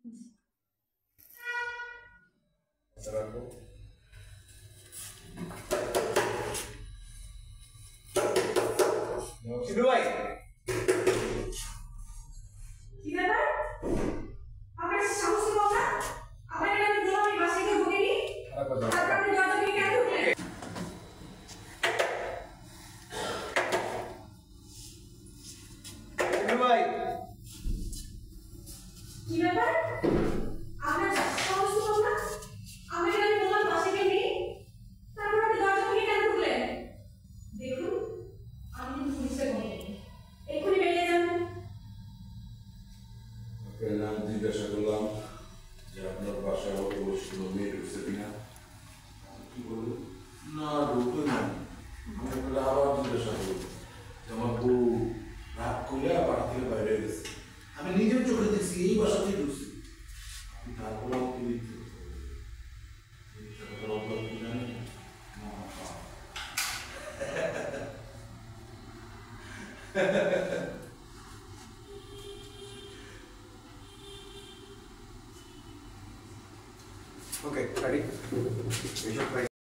সিধু ভাই কি ব্যাপার? আপনার সাহস তো কম না? আপনাকে আমি বললাম এই বাসায় কেউ ঢোকেনি। তারপর আপনি দরজা ভেঙে কেন ঢুকলেন? সিধু ভাই কি ব্যাপার? আপনার সাহস তো কম না? আপনাকে আমি বললাম বাসায় কেউ নেই। তারপর আপনি দরজা ভেঙে কেন ঢুকলেন? দেখুন, আমি কিন্তু পুলিশে ফোন করব। এক্ষুনি বেরিয়ে যান। নাম জিজ্ঞাসা করলাম যে আপনার বাসায় অত কোনো মেয়ে ঢুকছে কিনা, কি বললো না ঢুকবে না। আমি আপনারা আবার জিজ্ঞাসা করবো যে আমার বউ রাগ করে বাড়ি থেকে বাইরে গেছে, আমি নিজের চোখে দেখছি এই বাসাতেই ঢুকছি। তারপর আমাকে মিথ্যে কথা বলতে কি জানি ওকে, রেডি?